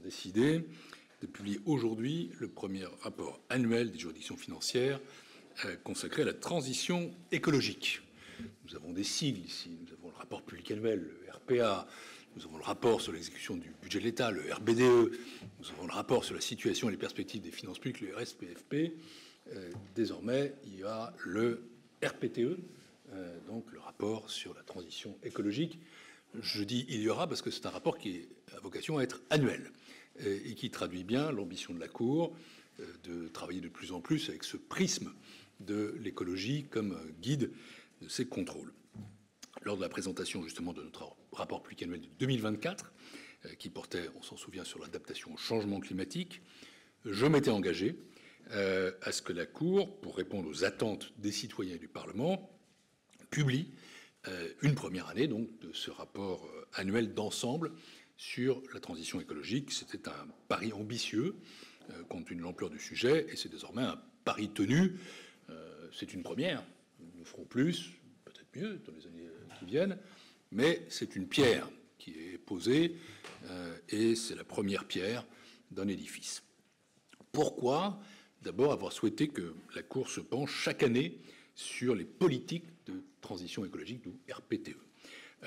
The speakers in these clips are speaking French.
décidé de publier aujourd'hui le premier rapport annuel des juridictions financières consacré à la transition écologique. Nous avons des sigles ici. Nous avons le rapport public annuel, le RPA. Nous avons le rapport sur l'exécution du budget de l'État, le RBDE. Nous avons le rapport sur la situation et les perspectives des finances publiques, le RSPFP. Désormais, il y a le RPTE, donc le rapport sur la transition écologique. Je dis il y aura parce que c'est un rapport qui a vocation à être annuel et qui traduit bien l'ambition de la Cour de travailler de plus en plus avec ce prisme de l'écologie comme guide de ses contrôles. Lors de la présentation justement de notre rapport public annuel de 2024, qui portait, on s'en souvient, sur l'adaptation au changement climatique, je m'étais engagé à ce que la Cour, pour répondre aux attentes des citoyens et du Parlement, publie une première année donc de ce rapport annuel d'ensemble sur la transition écologique. C'était un pari ambitieux compte tenu de l'ampleur du sujet, et c'est désormais un pari tenu. C'est une première. Nous ferons plus, peut-être mieux dans les années qui viennent, mais c'est une pierre qui est posée et c'est la première pierre d'un édifice. Pourquoi ? D'abord, avoir souhaité que la Cour se penche chaque année sur les politiques de transition écologique, ou RPTE.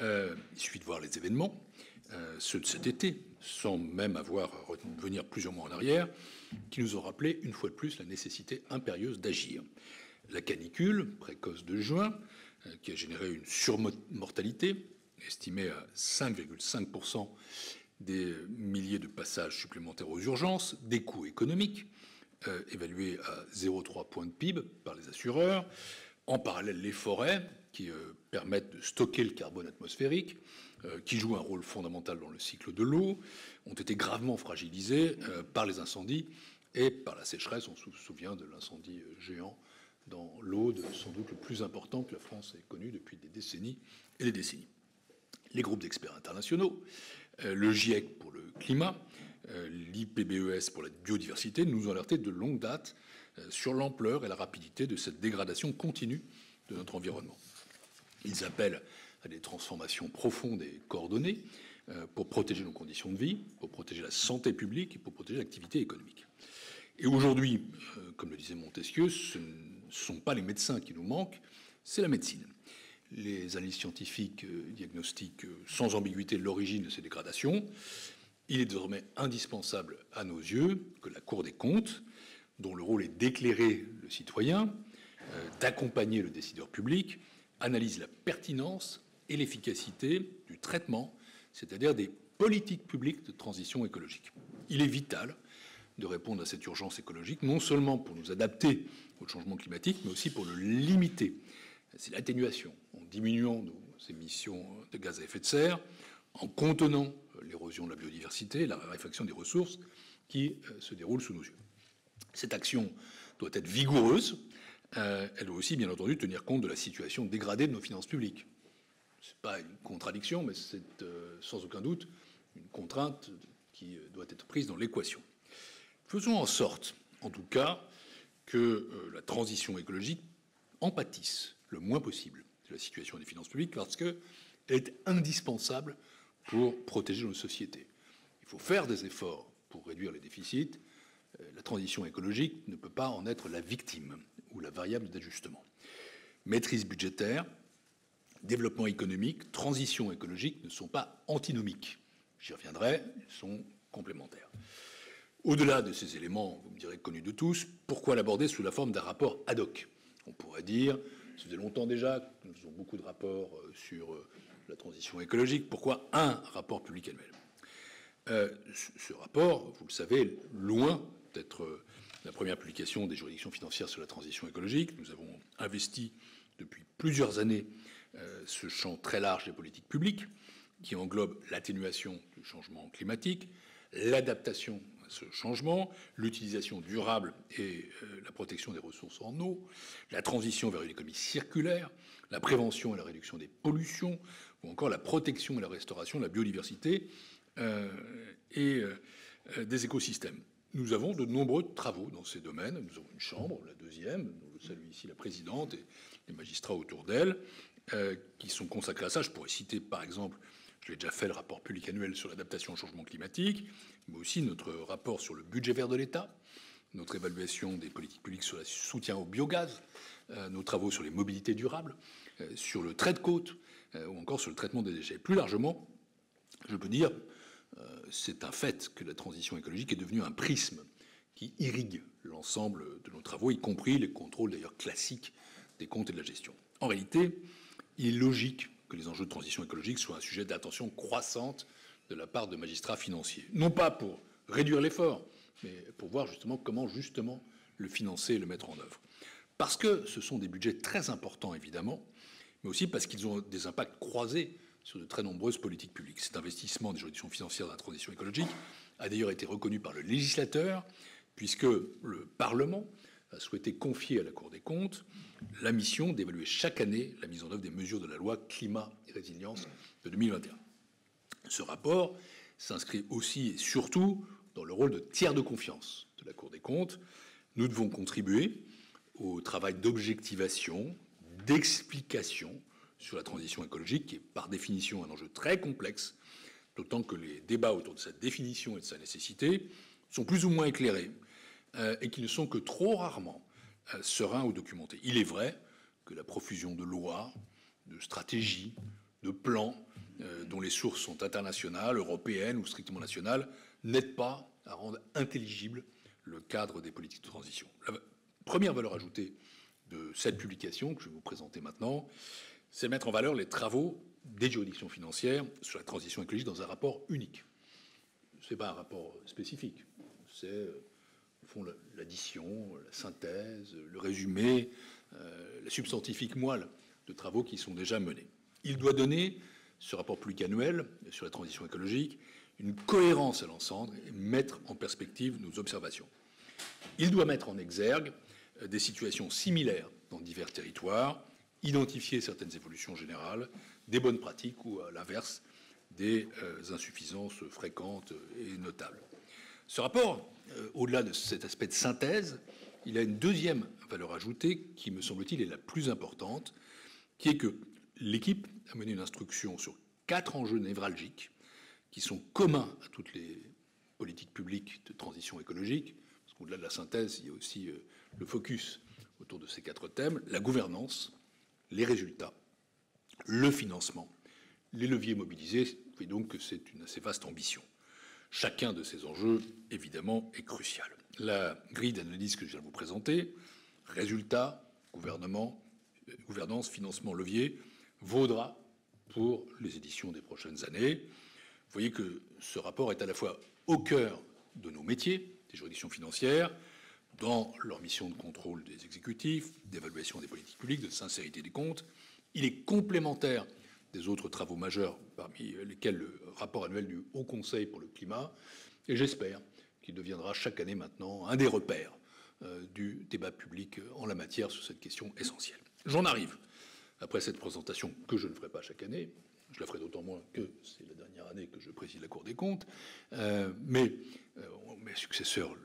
Il suffit de voir les événements, ceux de cet été, sans même avoir à revenir plusieurs mois en arrière, qui nous ont rappelé une fois de plus la nécessité impérieuse d'agir. La canicule précoce de juin, qui a généré une surmortalité estimée à 5,5% des milliers de passages supplémentaires aux urgences, des coûts économiques évalués à 0,3 points de PIB par les assureurs. En parallèle, les forêts, qui permettent de stocker le carbone atmosphérique, qui jouent un rôle fondamental dans le cycle de l'eau, ont été gravement fragilisées par les incendies et par la sécheresse. On se souvient de l'incendie géant dans l'Aude, sans doute le plus important que la France ait connu depuis des décennies et des décennies. Les groupes d'experts internationaux, le GIEC pour le climat, l'IPBES pour la biodiversité, nous ont alerté de longue date sur l'ampleur et la rapidité de cette dégradation continue de notre environnement. Ils appellent à des transformations profondes et coordonnées pour protéger nos conditions de vie, pour protéger la santé publique et pour protéger l'activité économique. Et aujourd'hui, comme le disait Montesquieu, ce ne sont pas les médecins qui nous manquent, c'est la médecine. Les analyses scientifiques diagnostiquent sans ambiguïté l'origine de ces dégradations. Il est désormais indispensable à nos yeux que la Cour des comptes, dont le rôle est d'éclairer le citoyen, d'accompagner le décideur public, analyse la pertinence et l'efficacité du traitement, c'est-à-dire des politiques publiques de transition écologique. Il est vital de répondre à cette urgence écologique, non seulement pour nous adapter au changement climatique, mais aussi pour le limiter. C'est l'atténuation, en diminuant nos émissions de gaz à effet de serre, en contenant l'érosion de la biodiversité, la raréfaction des ressources qui se déroulent sous nos yeux. Cette action doit être vigoureuse. Elle doit aussi, bien entendu, tenir compte de la situation dégradée de nos finances publiques. Ce n'est pas une contradiction, mais c'est sans aucun doute une contrainte qui doit être prise dans l'équation. Faisons en sorte, en tout cas, que la transition écologique en pâtisse le moins possible de la situation des finances publiques, parce qu'elle est indispensable pour protéger nos sociétés. Il faut faire des efforts pour réduire les déficits. La transition écologique ne peut pas en être la victime ou la variable d'ajustement. Maîtrise budgétaire, développement économique, transition écologique ne sont pas antinomiques. J'y reviendrai, ils sont complémentaires. Au-delà de ces éléments, vous me direz connus de tous, pourquoi l'aborder sous la forme d'un rapport ad hoc ? On pourrait dire, ça faisait longtemps déjà que nous faisons beaucoup de rapports sur la transition écologique, pourquoi un rapport public annuel ? Ce rapport, vous le savez, loin d'être la première publication des juridictions financières sur la transition écologique. Nous avons investi depuis plusieurs années ce champ très large des politiques publiques qui englobe l'atténuation du changement climatique, l'adaptation à ce changement, l'utilisation durable et la protection des ressources en eau, la transition vers une économie circulaire, la prévention et la réduction des pollutions, ou encore la protection et la restauration de la biodiversité et des écosystèmes. Nous avons de nombreux travaux dans ces domaines. Nous avons une chambre, la deuxième, dont je salue ici la présidente et les magistrats autour d'elle, qui sont consacrés à ça. Je pourrais citer par exemple Je l'ai déjà fait, le rapport public annuel sur l'adaptation au changement climatique, mais aussi notre rapport sur le budget vert de l'État, notre évaluation des politiques publiques sur le soutien au biogaz, nos travaux sur les mobilités durables, sur le trait de côte ou encore sur le traitement des déchets. Plus largement, je peux dire, c'est un fait que la transition écologique est devenue un prisme qui irrigue l'ensemble de nos travaux, y compris les contrôles d'ailleurs classiques des comptes et de la gestion. En réalité, il est logique que les enjeux de transition écologique soient un sujet d'attention croissante de la part de magistrats financiers. Non pas pour réduire l'effort, mais pour voir comment le financer et le mettre en œuvre. Parce que ce sont des budgets très importants, évidemment, mais aussi parce qu'ils ont des impacts croisés sur de très nombreuses politiques publiques. Cet investissement des juridictions financières dans la transition écologique a d'ailleurs été reconnu par le législateur, puisque le Parlement a souhaité confier à la Cour des comptes la mission d'évaluer chaque année la mise en œuvre des mesures de la loi Climat et Résilience de 2021. Ce rapport s'inscrit aussi et surtout dans le rôle de tiers de confiance de la Cour des comptes. Nous devons contribuer au travail d'objectivation, d'explication sur la transition écologique, qui est par définition un enjeu très complexe, d'autant que les débats autour de sa définition et de sa nécessité sont plus ou moins éclairés et qui ne sont que trop rarement sereins ou documentés. Il est vrai que la profusion de lois, de stratégies, de plans dont les sources sont internationales, européennes ou strictement nationales n'aide pas à rendre intelligible le cadre des politiques de transition. La première valeur ajoutée de cette publication que je vais vous présenter maintenant, c'est de mettre en valeur les travaux des juridictions financières sur la transition écologique dans un rapport unique. Ce n'est pas un rapport spécifique, c'est au fond l'addition, la synthèse, le résumé, la substantifique moelle de travaux qui sont déjà menés. Il doit donner, ce rapport public annuel sur la transition écologique, une cohérence à l'ensemble et mettre en perspective nos observations. Il doit mettre en exergue des situations similaires dans divers territoires, identifier certaines évolutions générales, des bonnes pratiques ou, à l'inverse, des insuffisances fréquentes et notables. Ce rapport, au-delà de cet aspect de synthèse, il a une deuxième valeur ajoutée qui, me semble-t-il, est la plus importante, qui est que l'équipe a mené une instruction sur 4 enjeux névralgiques qui sont communs à toutes les politiques publiques de transition écologique, parce qu'au-delà de la synthèse, il y a aussi le focus autour de ces 4 thèmes: la gouvernance, les résultats, le financement, les leviers mobilisés. Vous voyez donc que c'est une assez vaste ambition. Chacun de ces enjeux, évidemment, est crucial. La grille d'analyse que je viens de vous présenter, résultats, gouvernance, financement, levier, vaudra pour les éditions des prochaines années. Vous voyez que ce rapport est à la fois au cœur de nos métiers, des juridictions financières, dans leur mission de contrôle des exécutifs, d'évaluation des politiques publiques, de sincérité des comptes. Il est complémentaire des autres travaux majeurs, parmi lesquels le rapport annuel du Haut Conseil pour le climat, et j'espère qu'il deviendra chaque année maintenant un des repères du débat public en la matière sur cette question essentielle. J'en arrive, après cette présentation que je ne ferai pas chaque année, je la ferai d'autant moins que c'est la dernière année que je préside la Cour des comptes, mais mes successeurs,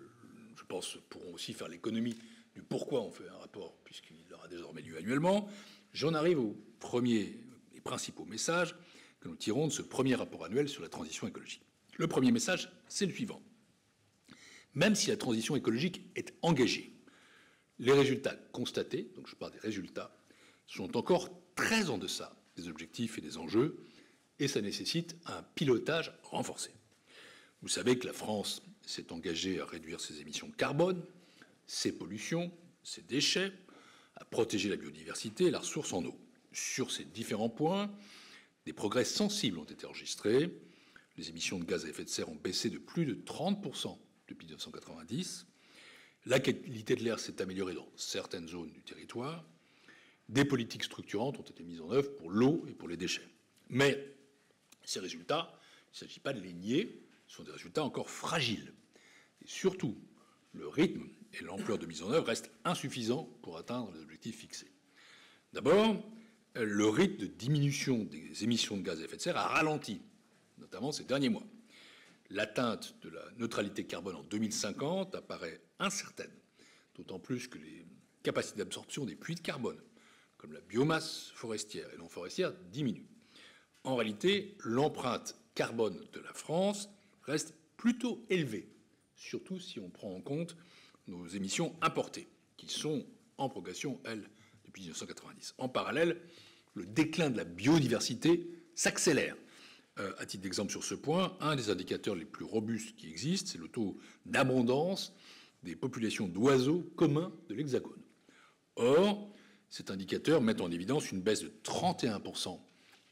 je pense, pourront aussi faire l'économie du pourquoi on fait un rapport, puisqu'il aura désormais lieu annuellement. J'en arrive aux premiers et principaux messages que nous tirons de ce premier rapport annuel sur la transition écologique. Le premier message, c'est le suivant. Même si la transition écologique est engagée, les résultats constatés, donc je parle des résultats, sont encore très en deçà des objectifs et des enjeux, et ça nécessite un pilotage renforcé. Vous savez que la France s'est engagée à réduire ses émissions carbone, ses pollutions, ses déchets, à protéger la biodiversité et la ressource en eau. Sur ces différents points, des progrès sensibles ont été enregistrés. Les émissions de gaz à effet de serre ont baissé de plus de 30% depuis 1990. La qualité de l'air s'est améliorée dans certaines zones du territoire. Des politiques structurantes ont été mises en œuvre pour l'eau et pour les déchets. Mais ces résultats, il ne s'agit pas de les nier, ce sont des résultats encore fragiles. Et surtout, le rythme et l'ampleur de mise en œuvre restent insuffisants pour atteindre les objectifs fixés. D'abord, le rythme de diminution des émissions de gaz à effet de serre a ralenti, notamment ces derniers mois. L'atteinte de la neutralité carbone en 2050 apparaît incertaine, d'autant plus que les capacités d'absorption des puits de carbone, comme la biomasse forestière et non forestière, diminuent. En réalité, l'empreinte carbone de la France reste plutôt élevée, surtout si on prend en compte nos émissions importées, qui sont en progression, elles, depuis 1990. En parallèle, le déclin de la biodiversité s'accélère. À titre d'exemple sur ce point, un des indicateurs les plus robustes qui existent, c'est le taux d'abondance des populations d'oiseaux communs de l'Hexagone. Or, cet indicateur met en évidence une baisse de 31%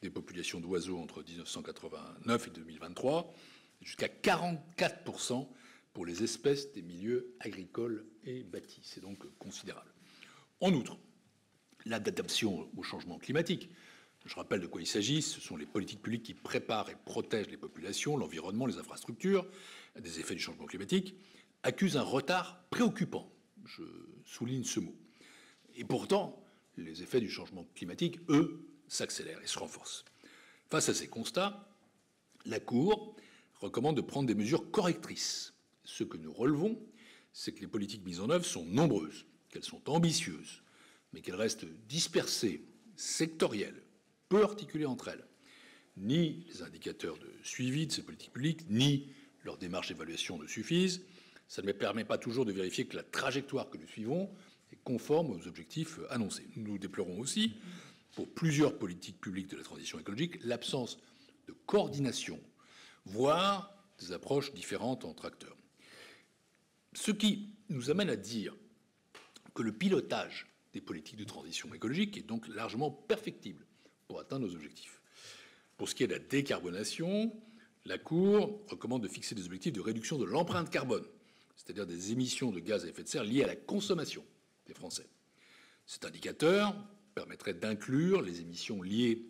des populations d'oiseaux entre 1989 et 2023, jusqu'à 44% pour les espèces des milieux agricoles et bâtis. C'est donc considérable. En outre, l'adaptation au changement climatique, je rappelle de quoi il s'agit, ce sont les politiques publiques qui préparent et protègent les populations, l'environnement, les infrastructures des effets du changement climatique, accuse un retard préoccupant. Je souligne ce mot. Et pourtant, les effets du changement climatique, eux, s'accélèrent et se renforcent. Face à ces constats, la Cour recommande de prendre des mesures correctrices. Ce que nous relevons, c'est que les politiques mises en œuvre sont nombreuses, qu'elles sont ambitieuses, mais qu'elles restent dispersées, sectorielles, peu articulées entre elles. Ni les indicateurs de suivi de ces politiques publiques, ni leur démarche d'évaluation ne suffisent. Ça ne permet pas toujours de vérifier que la trajectoire que nous suivons est conforme aux objectifs annoncés. Nous déplorons aussi, pour plusieurs politiques publiques de la transition écologique, l'absence de coordination, voire des approches différentes entre acteurs. Ce qui nous amène à dire que le pilotage des politiques de transition écologique est donc largement perfectible pour atteindre nos objectifs. Pour ce qui est de la décarbonation, la Cour recommande de fixer des objectifs de réduction de l'empreinte carbone, c'est-à-dire des émissions de gaz à effet de serre liées à la consommation des Français. Cet indicateur permettrait d'inclure les émissions liées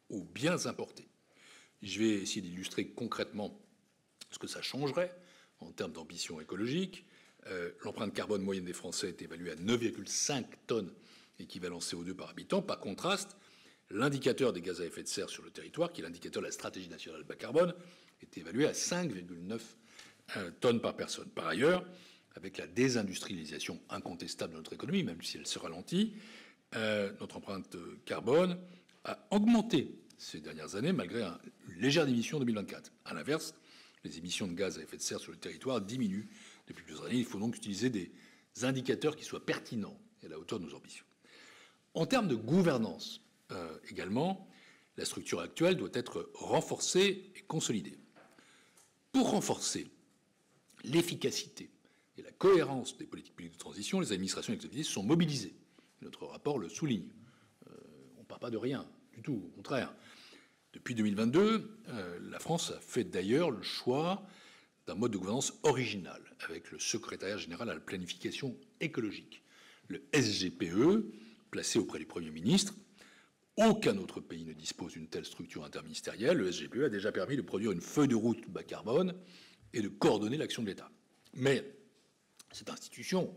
aux biens importés. Je vais essayer d'illustrer concrètement ce que ça changerait en termes d'ambition écologique. L'empreinte carbone moyenne des Français est évaluée à 9,5 tonnes équivalent CO2 par habitant. Par contraste, l'indicateur des gaz à effet de serre sur le territoire, qui est l'indicateur de la stratégie nationale bas carbone, est évalué à 5,9 tonnes par personne. Par ailleurs, avec la désindustrialisation incontestable de notre économie, même si elle se ralentit, notre empreinte carbone a augmenté ces dernières années, malgré une légère diminution en 2024. À l'inverse, les émissions de gaz à effet de serre sur le territoire diminuent depuis plusieurs années. Il faut donc utiliser des indicateurs qui soient pertinents et à la hauteur de nos ambitions. En termes de gouvernance également, la structure actuelle doit être renforcée et consolidée. Pour renforcer l'efficacité et la cohérence des politiques publiques de transition, les administrations et les collectivités sont mobilisées. Notre rapport le souligne. On ne part pas de rien du tout, au contraire. Depuis 2022, la France a fait d'ailleurs le choix d'un mode de gouvernance original avec le secrétariat général à la planification écologique, le SGPE, placé auprès du Premier ministre. Aucun autre pays ne dispose d'une telle structure interministérielle. Le SGPE a déjà permis de produire une feuille de route bas carbone et de coordonner l'action de l'État. Mais cette institution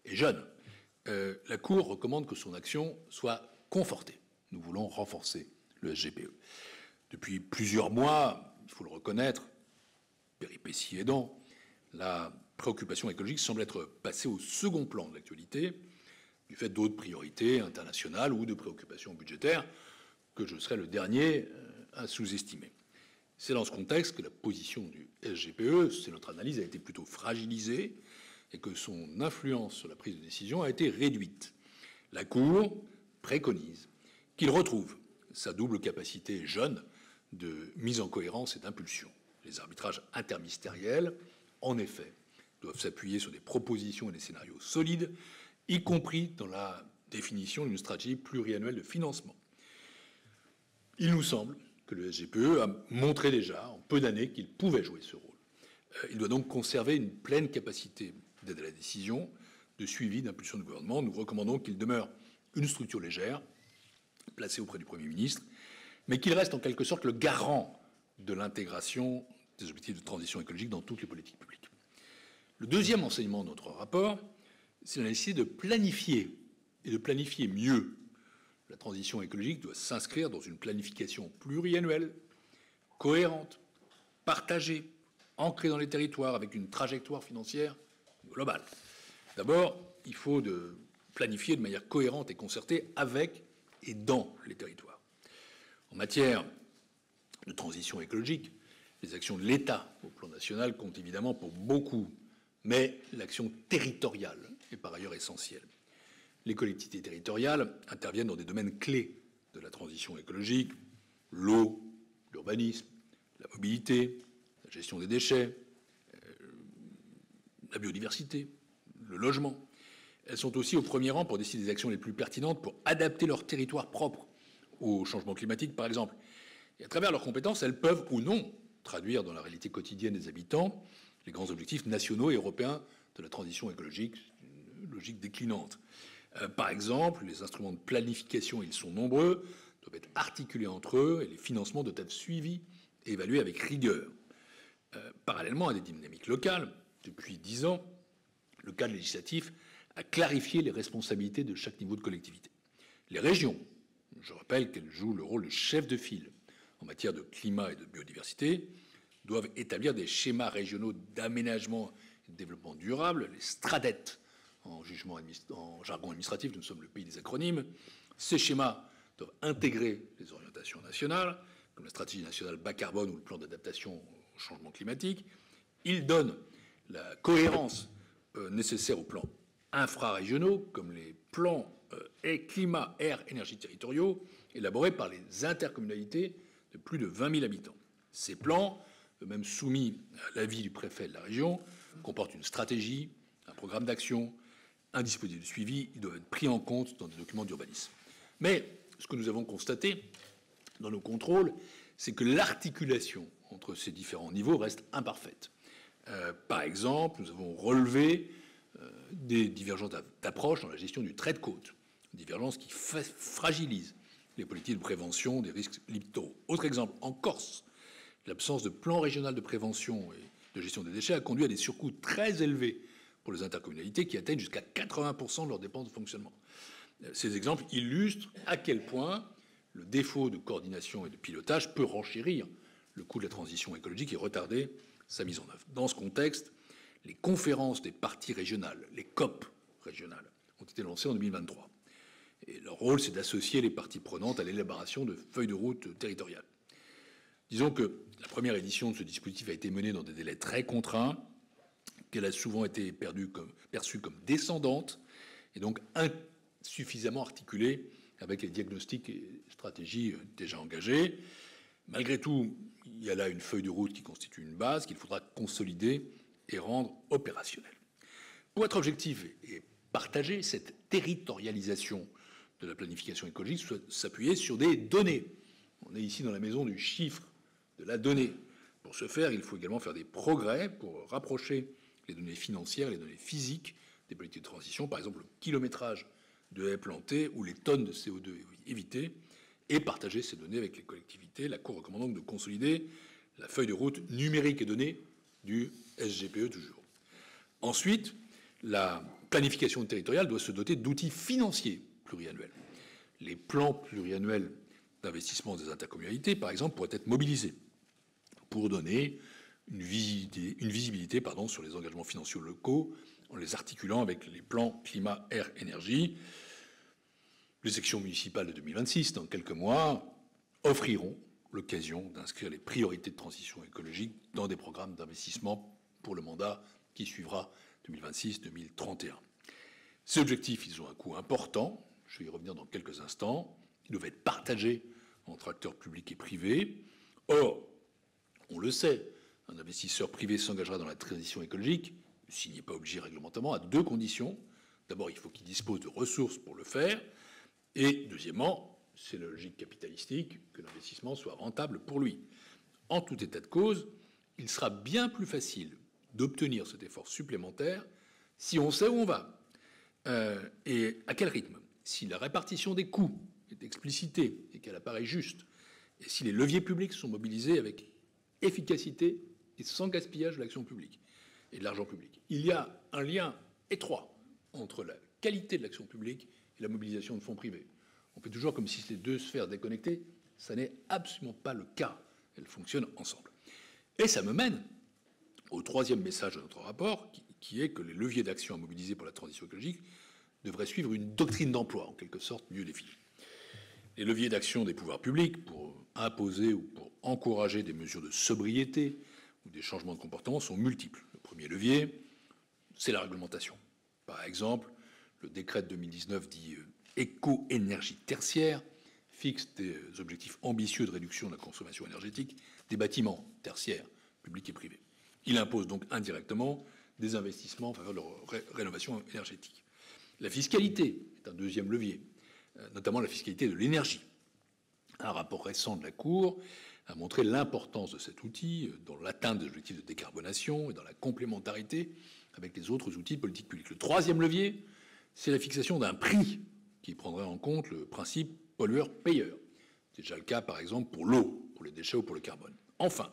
est jeune. La Cour recommande que son action soit confortée. Nous voulons renforcer le SGPE. Depuis plusieurs mois, il faut le reconnaître, péripéties aidant, la préoccupation écologique semble être passée au second plan de l'actualité, du fait d'autres priorités internationales ou de préoccupations budgétaires que je serai le dernier à sous-estimer. C'est dans ce contexte que la position du SGPE, c'est notre analyse, a été plutôt fragilisée et que son influence sur la prise de décision a été réduite. La Cour préconise qu'il retrouve sa double capacité jeune de mise en cohérence et d'impulsion. Les arbitrages interministériels, en effet, doivent s'appuyer sur des propositions et des scénarios solides, y compris dans la définition d'une stratégie pluriannuelle de financement. Il nous semble que le SGPE a montré déjà, en peu d'années, qu'il pouvait jouer ce rôle. Il doit donc conserver une pleine capacité d'aide à la décision, de suivi, d'impulsion du gouvernement. Nous recommandons qu'il demeure une structure légère, placée auprès du Premier ministre, mais qu'il reste en quelque sorte le garant de l'intégration des objectifs de transition écologique dans toutes les politiques publiques. Le deuxième enseignement de notre rapport, c'est la nécessité de planifier, et de planifier mieux. La transition écologique doit s'inscrire dans une planification pluriannuelle, cohérente, partagée, ancrée dans les territoires, avec une trajectoire financière globale. D'abord, il faut planifier de manière cohérente et concertée avec et dans les territoires. En matière de transition écologique, les actions de l'État au plan national comptent évidemment pour beaucoup, mais l'action territoriale est par ailleurs essentielle. Les collectivités territoriales interviennent dans des domaines clés de la transition écologique: l'eau, l'urbanisme, la mobilité, la gestion des déchets, la biodiversité, le logement. Elles sont aussi au premier rang pour décider des actions les plus pertinentes pour adapter leur territoire propre au changement climatique, par exemple. Et à travers leurs compétences, elles peuvent ou non traduire dans la réalité quotidienne des habitants les grands objectifs nationaux et européens de la transition écologique, une logique déclinante. Par exemple, les instruments de planification, ils sont nombreux, doivent être articulés entre eux et les financements doivent être suivis et évalués avec rigueur. Parallèlement à des dynamiques locales, depuis 10 ans, le cadre législatif a clarifié les responsabilités de chaque niveau de collectivité. Les régions, je rappelle qu'elles jouent le rôle de chef de file en matière de climat et de biodiversité, doivent établir des schémas régionaux d'aménagement et de développement durable, les STRADET, en jargon administratif, nous sommes le pays des acronymes. Ces schémas doivent intégrer les orientations nationales, comme la stratégie nationale bas carbone ou le plan d'adaptation au changement climatique. Ils donnent la cohérence nécessaire aux plans infrarégionaux, comme les plans climat, air, énergie territoriaux, élaborés par les intercommunalités de plus de 20 000 habitants. Ces plans, eux-mêmes soumis à l'avis du préfet de la région, comportent une stratégie, un programme d'action, un dispositif de suivi. Ils doivent être pris en compte dans des documents d'urbanisme. Mais ce que nous avons constaté dans nos contrôles, c'est que l'articulation entre ces différents niveaux reste imparfaite. Par exemple, nous avons relevé des divergences d'approche dans la gestion du trait de côte, divergences qui fragilisent les politiques de prévention des risques littoraux. Autre exemple, en Corse, l'absence de plan régional de prévention et de gestion des déchets a conduit à des surcoûts très élevés pour les intercommunalités qui atteignent jusqu'à 80% de leurs dépenses de fonctionnement. Ces exemples illustrent à quel point le défaut de coordination et de pilotage peut renchérir le coût de la transition écologique et retarder sa mise en œuvre. Dans ce contexte, les conférences des parties régionales, les COP régionales, ont été lancées en 2023. Et leur rôle, c'est d'associer les parties prenantes à l'élaboration de feuilles de route territoriales. Disons que la première édition de ce dispositif a été menée dans des délais très contraints, qu'elle a souvent été perçue comme descendante et donc insuffisamment articulée avec les diagnostics et stratégies déjà engagées. Malgré tout, il y a là une feuille de route qui constitue une base qu'il faudra consolider et rendre opérationnelle. Pour être objectif et partager, cette territorialisation de la planification écologique doit s'appuyer sur des données. On est ici dans la maison du chiffre, de la donnée. Pour ce faire, il faut également faire des progrès pour rapprocher les données financières et les données physiques des politiques de transition, par exemple le kilométrage de haies plantées ou les tonnes de CO2 évitées, et partager ces données avec les collectivités. La Cour recommande donc de consolider la feuille de route numérique et donnée du SGPE toujours. Ensuite, la planification territoriale doit se doter d'outils financiers pluriannuels. Les plans pluriannuels d'investissement des intercommunalités, par exemple, pourraient être mobilisés pour donner une visibilité sur les engagements financiers locaux en les articulant avec les plans climat, air, énergie. Les élections municipales de 2026, dans quelques mois, offriront l'occasion d'inscrire les priorités de transition écologique dans des programmes d'investissement pour le mandat qui suivra 2026-2031. Ces objectifs, ils ont un coût important. Je vais y revenir dans quelques instants. Ils doivent être partagés entre acteurs publics et privés. Or, on le sait, un investisseur privé s'engagera dans la transition écologique, s'il n'est pas obligé réglementairement, à deux conditions. D'abord, il faut qu'il dispose de ressources pour le faire. Et deuxièmement, c'est la logique capitalistique, que l'investissement soit rentable pour lui. En tout état de cause, il sera bien plus facile d'obtenir cet effort supplémentaire si on sait où on va et à quel rythme, si la répartition des coûts est explicitée et qu'elle apparaît juste, et si les leviers publics sont mobilisés avec efficacité et sans gaspillage de l'action publique et de l'argent public. Il y a un lien étroit entre la qualité de l'action publique et la mobilisation de fonds privés. On fait toujours comme si c'était deux sphères déconnectées. Ça n'est absolument pas le cas. Elles fonctionnent ensemble. Et ça me mène au troisième message de notre rapport, qui est que les leviers d'action à mobiliser pour la transition écologique devraient suivre une doctrine d'emploi, en quelque sorte mieux définie. Les leviers d'action des pouvoirs publics pour imposer ou pour encourager des mesures de sobriété ou des changements de comportement sont multiples. Le premier levier, c'est la réglementation. Par exemple, le décret de 2019 dit éco-énergie tertiaire fixe des objectifs ambitieux de réduction de la consommation énergétique des bâtiments tertiaires, publics et privés. Il impose donc indirectement des investissements en faveur de leur rénovation énergétique. La fiscalité est un deuxième levier, notamment la fiscalité de l'énergie. Un rapport récent de la Cour a montré l'importance de cet outil dans l'atteinte des objectifs de décarbonation et dans la complémentarité avec les autres outils de politique publique. Le troisième levier, c'est la fixation d'un prix qui prendrait en compte le principe pollueur-payeur. C'est déjà le cas, par exemple, pour l'eau, pour les déchets ou pour le carbone. Enfin,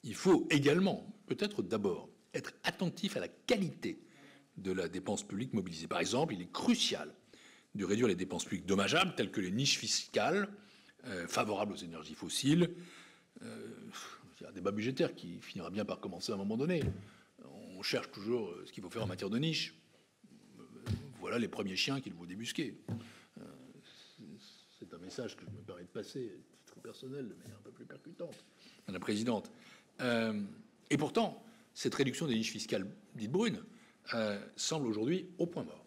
il faut également, peut-être d'abord, être attentif à la qualité de la dépense publique mobilisée. Par exemple, il est crucial de réduire les dépenses publiques dommageables, telles que les niches fiscales favorables aux énergies fossiles. Il y a un débat budgétaire qui finira bien par commencer à un moment donné. On cherche toujours ce qu'il faut faire en matière de niche. Voilà les premiers chiens qu'il faut débusquer. C'est un message que je me permets de passer à titre personnel de manière un peu plus percutante, Madame la Présidente. Et pourtant, cette réduction des niches fiscales dites brunes semble aujourd'hui au point mort.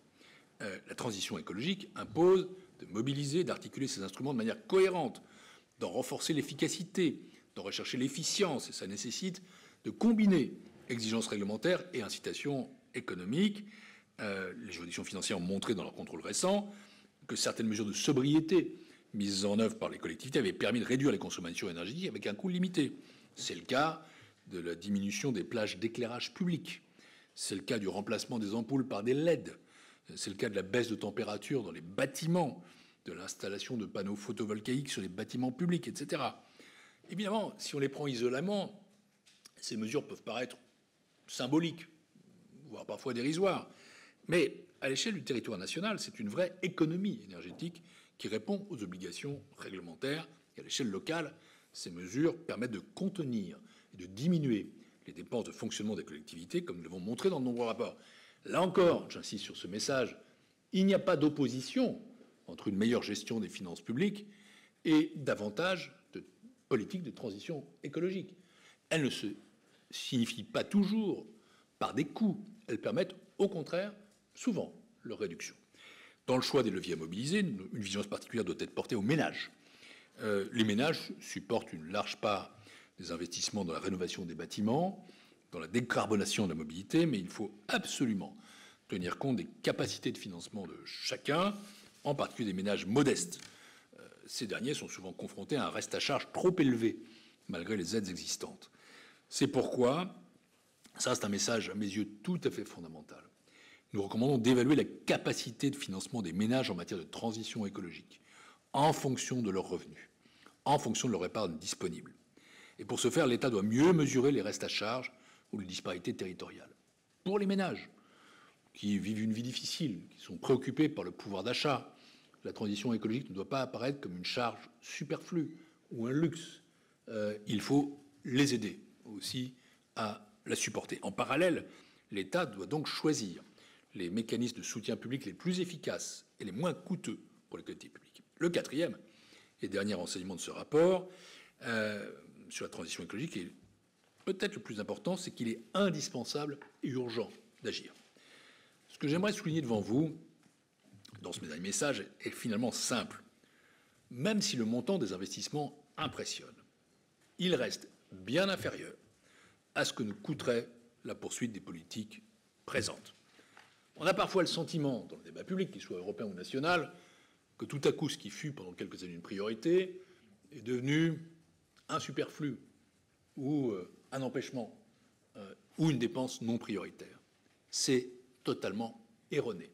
La transition écologique impose de mobiliser, d'articuler ces instruments de manière cohérente, d'en renforcer l'efficacité, d'en rechercher l'efficience, et ça nécessite de combiner exigences réglementaires et incitations économiques. Les juridictions financières ont montré dans leur contrôle récent que certaines mesures de sobriété mises en œuvre par les collectivités avaient permis de réduire les consommations énergétiques avec un coût limité. C'est le cas de la diminution des plages d'éclairage public. C'est le cas du remplacement des ampoules par des LED. C'est le cas de la baisse de température dans les bâtiments, de l'installation de panneaux photovoltaïques sur les bâtiments publics, etc. Évidemment, si on les prend isolément, ces mesures peuvent paraître symboliques, voire parfois dérisoires. Mais à l'échelle du territoire national, c'est une vraie économie énergétique qui répond aux obligations réglementaires. Et à l'échelle locale, ces mesures permettent de contenir et de diminuer les dépenses de fonctionnement des collectivités, comme nous l'avons montré dans de nombreux rapports. Là encore, j'insiste sur ce message, il n'y a pas d'opposition entre une meilleure gestion des finances publiques et davantage de politique de transition écologique. Elles ne se signifient pas toujours par des coûts, elles permettent au contraire souvent leur réduction. Dans le choix des leviers à mobiliser, une vigilance particulière doit être portée aux ménages. Les ménages supportent une large part des investissements dans la rénovation des bâtiments, dans la décarbonation de la mobilité, mais il faut absolument tenir compte des capacités de financement de chacun, en particulier des ménages modestes. Ces derniers sont souvent confrontés à un reste à charge trop élevé, malgré les aides existantes. C'est pourquoi, ça c'est un message à mes yeux tout à fait fondamental, nous recommandons d'évaluer la capacité de financement des ménages en matière de transition écologique, en fonction de leurs revenus, en fonction de leur épargne disponible. Et pour ce faire, l'État doit mieux mesurer les restes à charge ou les disparités territoriales. Pour les ménages qui vivent une vie difficile, qui sont préoccupés par le pouvoir d'achat, la transition écologique ne doit pas apparaître comme une charge superflue ou un luxe. Il faut les aider aussi à la supporter. En parallèle, l'État doit donc choisir les mécanismes de soutien public les plus efficaces et les moins coûteux pour les collectivités publiques. Le quatrième et dernier enseignement de ce rapport sur la transition écologique est peut-être le plus important, c'est qu'il est indispensable et urgent d'agir. Ce que j'aimerais souligner devant vous, dans ce message, est finalement simple. Même si le montant des investissements impressionne, il reste bien inférieur à ce que nous coûterait la poursuite des politiques présentes. On a parfois le sentiment, dans le débat public, qu'il soit européen ou national, que tout à coup, ce qui fut pendant quelques années une priorité est devenu un superflu ou un empêchement ou une dépense non prioritaire. C'est totalement erroné.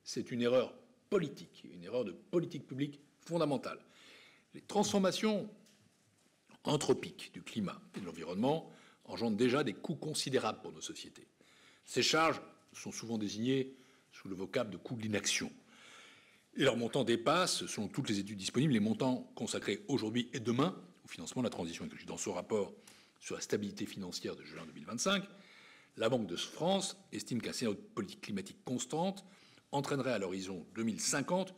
C'est une erreur politique, une erreur de politique publique fondamentale. Les transformations anthropiques du climat et de l'environnement engendrent déjà des coûts considérables pour nos sociétés. Ces charges sont souvent désignées sous le vocable de coûts de l'inaction. Et leur montant dépasse, selon toutes les études disponibles, les montants consacrés aujourd'hui et demain au financement de la transition écologique. Dans son rapport sur la stabilité financière de juin 2025, la Banque de France estime qu'un scénario de politique climatique constante entraînerait à l'horizon 2050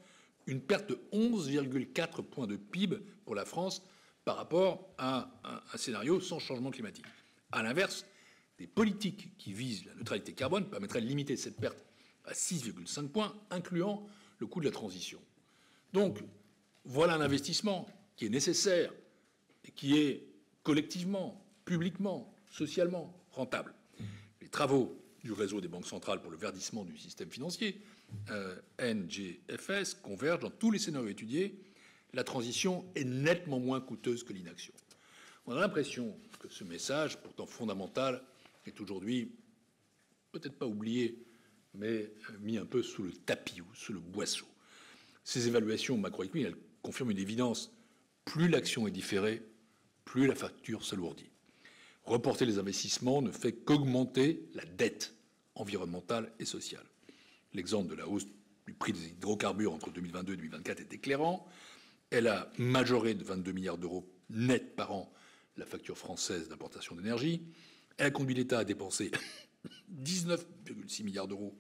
une perte de 11,4 points de PIB pour la France par rapport à un scénario sans changement climatique. À l'inverse, des politiques qui visent la neutralité carbone permettraient de limiter cette perte à 6,5 points, incluant le coût de la transition. Donc, voilà un investissement qui est nécessaire et qui est collectivement, publiquement, socialement rentable. Les travaux du réseau des banques centrales pour le verdissement du système financier, NGFS, convergent dans tous les scénarios étudiés. La transition est nettement moins coûteuse que l'inaction. On a l'impression que ce message, pourtant fondamental, est aujourd'hui peut-être pas oublié, mais mis un peu sous le tapis ou sous le boisseau. Ces évaluations macroéconomiques, elles confirment une évidence. Plus l'action est différée, plus la facture s'alourdit. Reporter les investissements ne fait qu'augmenter la dette environnementale et sociale. L'exemple de la hausse du prix des hydrocarbures entre 2022 et 2024 est éclairant. Elle a majoré de 22 milliards d'euros net par an la facture française d'importation d'énergie. Elle a conduit l'État à dépenser 19,6 milliards d'euros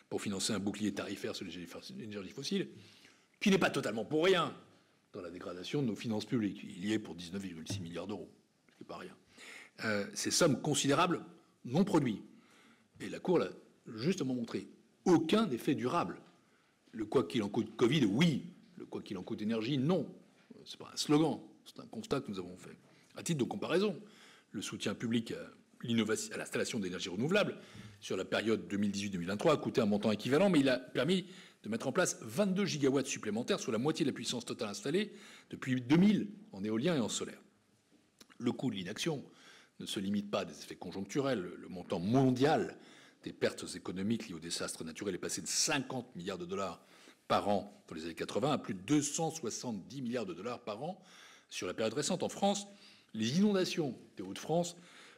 pour financer un bouclier tarifaire sur les énergies fossiles, qui n'est pas totalement pour rien dans la dégradation de nos finances publiques. Il y est pour 19,6 milliards d'euros, ce qui n'est pas rien. Ces sommes considérables non produites. Et la Cour l'a justement montré. Aucun effet durable. Le quoi qu'il en coûte Covid, oui. Le quoi qu'il en coûte énergie, non. Ce n'est pas un slogan, c'est un constat que nous avons fait. À titre de comparaison, le soutien public à l'installation d'énergie renouvelable sur la période 2018-2023 a coûté un montant équivalent, mais il a permis de mettre en place 22 gigawatts supplémentaires, soit la moitié de la puissance totale installée depuis 2000 en éolien et en solaire. Le coût de l'inaction ne se limite pas à des effets conjoncturels. Le montant mondial des pertes économiques liées aux désastres naturels est passé de 50 milliards de dollars par an dans les années 80 à plus de 270 milliards de dollars par an sur la période récente. En France, les inondations des Hauts-de-France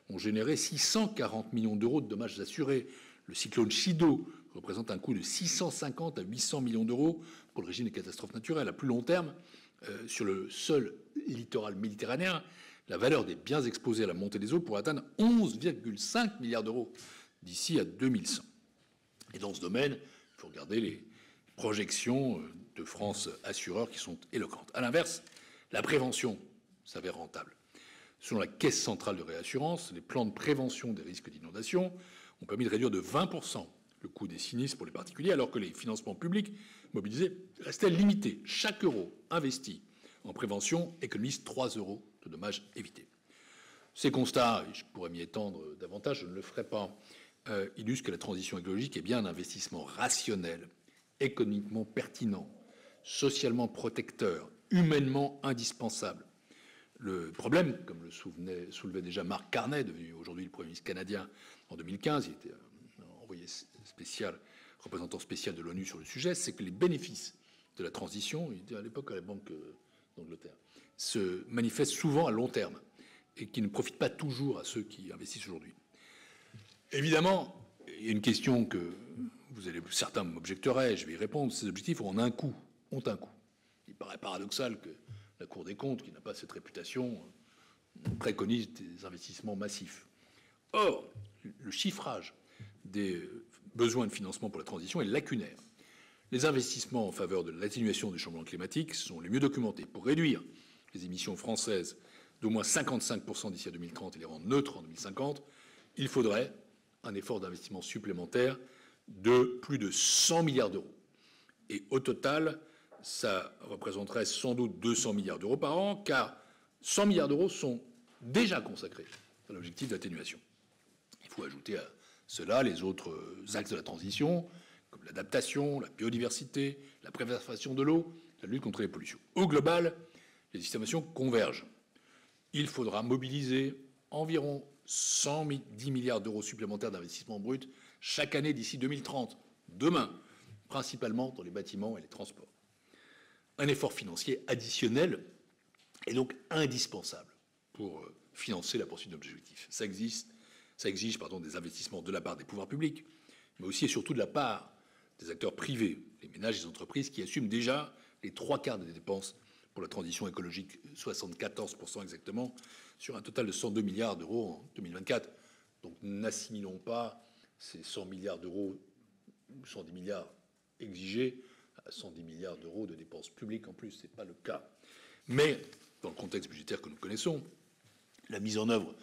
ont généré 640 millions d'euros de dommages assurés. Le cyclone Chido représente un coût de 650 à 800 millions d'euros pour le régime des catastrophes naturelles. À plus long terme, sur le seul littoral méditerranéen, la valeur des biens exposés à la montée des eaux pourrait atteindre 11,5 milliards d'euros d'ici à 2100. Et dans ce domaine, il faut regarder les projections de France Assureurs qui sont éloquentes. À l'inverse, la prévention s'avère rentable. Selon la Caisse centrale de réassurance, les plans de prévention des risques d'inondation ont permis de réduire de 20% le coût des sinistres pour les particuliers, alors que les financements publics mobilisés restaient limités. Chaque euro investi en prévention économise 3 euros de dommages évités. Ces constats, et je pourrais m'y étendre davantage, je ne le ferai pas, illustrent que la transition écologique est bien un investissement rationnel, économiquement pertinent, socialement protecteur, humainement indispensable. Le problème, comme le soulevait déjà Mark Carney, devenu aujourd'hui le Premier ministre canadien en 2015, il était envoyé spécial, représentant spécial de l'ONU sur le sujet, c'est que les bénéfices de la transition, il était à l'époque à la Banque d'Angleterre, se manifestent souvent à long terme et qui ne profitent pas toujours à ceux qui investissent aujourd'hui. Évidemment, il y a une question que certains m'objecteraient, je vais y répondre, ces objectifs ont un coût. Il paraît paradoxal que la Cour des comptes, qui n'a pas cette réputation, préconise des investissements massifs. Or, le chiffrage des besoins de financement pour la transition est lacunaire. Les investissements en faveur de l'atténuation du changement climatique sont les mieux documentés. Pour réduire les émissions françaises d'au moins 55% d'ici à 2030 et les rendre neutres en 2050, il faudrait un effort d'investissement supplémentaire de plus de 100 milliards d'euros. Et au total, ça représenterait sans doute 200 milliards d'euros par an, car 100 milliards d'euros sont déjà consacrés à l'objectif d'atténuation. Il faut ajouter à cela les autres axes de la transition, comme l'adaptation, la biodiversité, la préservation de l'eau, la lutte contre les pollutions. Au global, les estimations convergent. Il faudra mobiliser environ 110 milliards d'euros supplémentaires d'investissement brut chaque année d'ici 2030, demain, principalement dans les bâtiments et les transports. Un effort financier additionnel est donc indispensable pour financer la poursuite d'objectifs. Ça exige des investissements de la part des pouvoirs publics, mais aussi et surtout de la part des acteurs privés, les ménages et les entreprises qui assument déjà les 3/4 des dépenses pour la transition écologique, 74% exactement, sur un total de 102 milliards d'euros en 2024. Donc n'assimilons pas ces 100 milliards d'euros, 110 milliards exigés à 110 milliards d'euros de dépenses publiques en plus, ce n'est pas le cas. Mais, dans le contexte budgétaire que nous connaissons, la mise en œuvre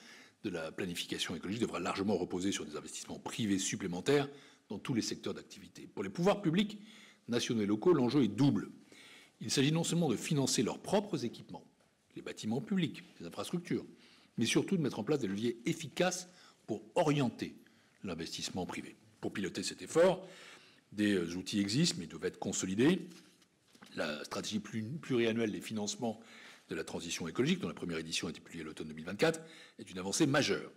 de la planification écologique devra largement reposer sur des investissements privés supplémentaires dans tous les secteurs d'activité. Pour les pouvoirs publics, nationaux et locaux, l'enjeu est double. Il s'agit non seulement de financer leurs propres équipements, les bâtiments publics, les infrastructures, mais surtout de mettre en place des leviers efficaces pour orienter l'investissement privé. Pour piloter cet effort, des outils existent, mais doivent être consolidés. La stratégie pluriannuelle des financements de la transition écologique, dont la première édition a été publiée à l'automne 2024, est une avancée majeure.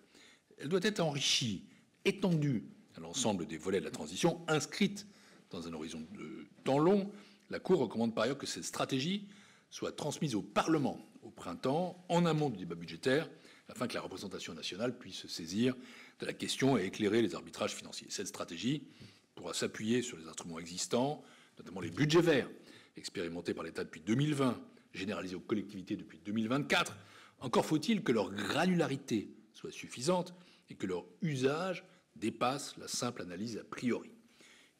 Elle doit être enrichie, étendue à l'ensemble des volets de la transition, inscrite dans un horizon de temps long. La Cour recommande par ailleurs que cette stratégie soit transmise au Parlement au printemps, en amont du débat budgétaire, afin que la représentation nationale puisse se saisir de la question et éclairer les arbitrages financiers. Cette stratégie pourra s'appuyer sur les instruments existants, notamment les budgets verts, expérimentés par l'État depuis 2020, généralisés aux collectivités depuis 2024. Encore faut-il que leur granularité soit suffisante et que leur usage dépasse la simple analyse a priori.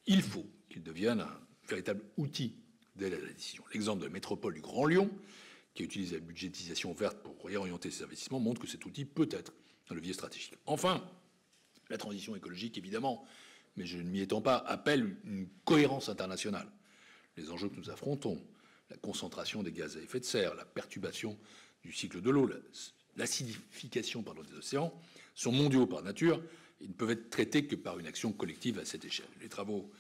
Il faut qu'ils deviennent un véritable outil d'aide à la décision. L'exemple de la métropole du Grand Lyon, qui utilise la budgétisation verte pour réorienter ses investissements, montre que cet outil peut être un levier stratégique. Enfin, la transition écologique, évidemment, mais je ne m'y étends pas, appelle une cohérence internationale. Les enjeux que nous affrontons, la concentration des gaz à effet de serre, la perturbation du cycle de l'eau, l'acidification des océans, sont mondiaux par nature et ne peuvent être traités que par une action collective à cette échelle. Les travaux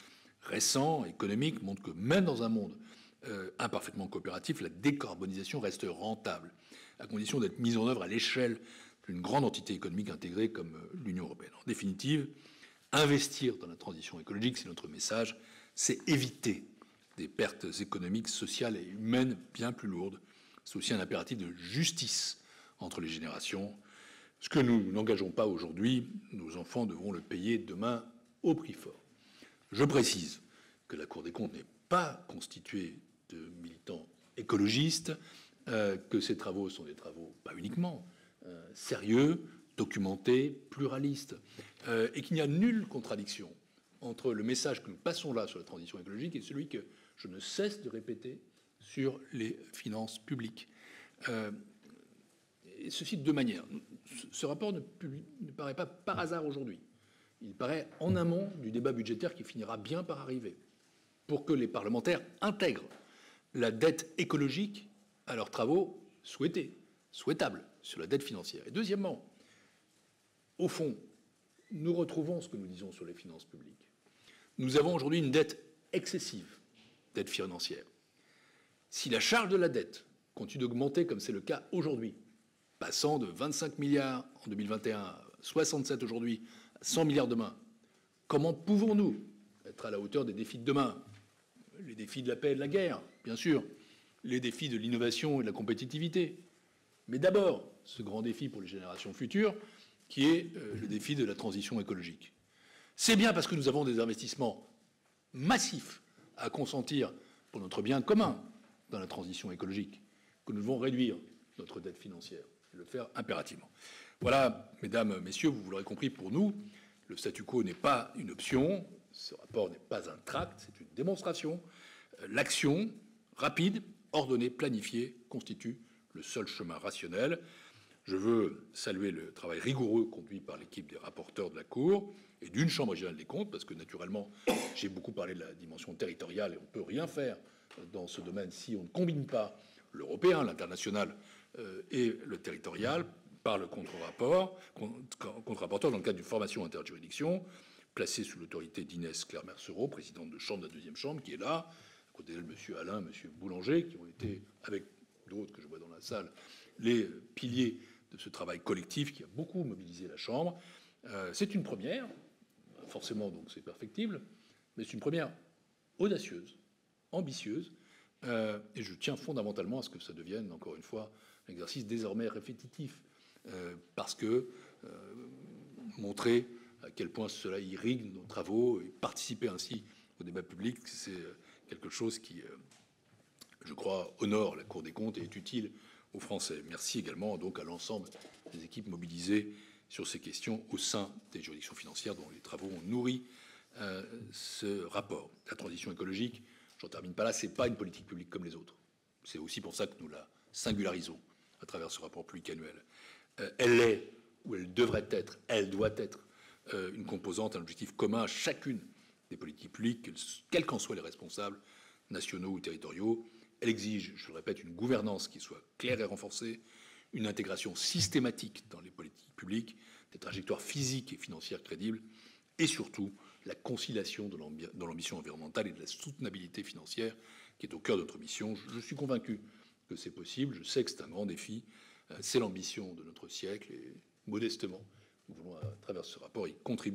récents économiques montrent que même dans un monde imparfaitement coopératif, la décarbonisation reste rentable, à condition d'être mise en œuvre à l'échelle d'une grande entité économique intégrée comme l'Union européenne. En définitive, investir dans la transition écologique, c'est notre message, c'est éviter des pertes économiques, sociales et humaines bien plus lourdes. C'est aussi un impératif de justice entre les générations. Ce que nous n'engageons pas aujourd'hui, nos enfants devront le payer demain au prix fort. Je précise que la Cour des comptes n'est pas constituée de militants écologistes, que ces travaux sont des travaux pas uniquement sérieux, documentés, pluralistes, et qu'il n'y a nulle contradiction entre le message que nous passons là sur la transition écologique et celui que je ne cesse de répéter sur les finances publiques. Et ceci de deux manières. Ce rapport ne paraît pas par hasard aujourd'hui. Il paraît en amont du débat budgétaire qui finira bien par arriver, pour que les parlementaires intègrent la dette écologique à leurs travaux souhaitables sur la dette financière. Et deuxièmement, au fond, nous retrouvons ce que nous disons sur les finances publiques. Nous avons aujourd'hui une dette excessive, dette financière. Si la charge de la dette continue d'augmenter comme c'est le cas aujourd'hui, passant de 25 milliards en 2021 à 67 aujourd'hui, à 100 milliards demain, comment pouvons-nous être à la hauteur des défis de demain? Les défis de la paix et de la guerre, bien sûr, les défis de l'innovation et de la compétitivité, mais d'abord ce grand défi pour les générations futures, qui est le défi de la transition écologique. C'est bien parce que nous avons des investissements massifs à consentir pour notre bien commun dans la transition écologique que nous devons réduire notre dette financière et le faire impérativement. Voilà, mesdames, messieurs, vous l'aurez compris, pour nous, le statu quo n'est pas une option, ce rapport n'est pas un tract, c'est une démonstration. L'action rapide, ordonnée, planifiée constitue le seul chemin rationnel. Je veux saluer le travail rigoureux conduit par l'équipe des rapporteurs de la Cour et d'une Chambre régionale des comptes, parce que naturellement, j'ai beaucoup parlé de la dimension territoriale et on ne peut rien faire dans ce domaine si on ne combine pas l'européen, l'international et le territorial par le contre-rapporteur dans le cadre d'une formation interjuridiction placée sous l'autorité d'Inès Clerc-Mercereau, présidente de chambre de la deuxième chambre, qui est là, à côté d'elle, M. Alain, M. Boulanger, qui ont été, avec d'autres que je vois dans la salle, les piliers de ce travail collectif qui a beaucoup mobilisé la Chambre. C'est une première, forcément donc c'est perfectible, mais c'est une première audacieuse, ambitieuse, et je tiens fondamentalement à ce que ça devienne, encore une fois, un exercice désormais répétitif, parce que montrer à quel point cela irrigue nos travaux et participer ainsi au débat public, c'est quelque chose qui, je crois, honore la Cour des comptes et est utile aux Français. Merci également donc à l'ensemble des équipes mobilisées sur ces questions au sein des juridictions financières dont les travaux ont nourri ce rapport. La transition écologique J'en termine pas là, c'est pas une politique publique comme les autres. C'est aussi pour ça que nous la singularisons à travers ce rapport public annuel. Elle est, ou elle devrait être, elle doit être une composante, un objectif commun à chacune des politiques publiques, quels qu'en soient les responsables, nationaux ou territoriaux. Elle exige, je le répète, une gouvernance qui soit claire et renforcée, une intégration systématique dans les politiques publiques, des trajectoires physiques et financières crédibles, et surtout la conciliation de l'ambition environnementale et de la soutenabilité financière qui est au cœur de notre mission. Je suis convaincu que c'est possible, je sais que c'est un grand défi, c'est l'ambition de notre siècle et modestement, nous voulons à travers ce rapport y contribuer.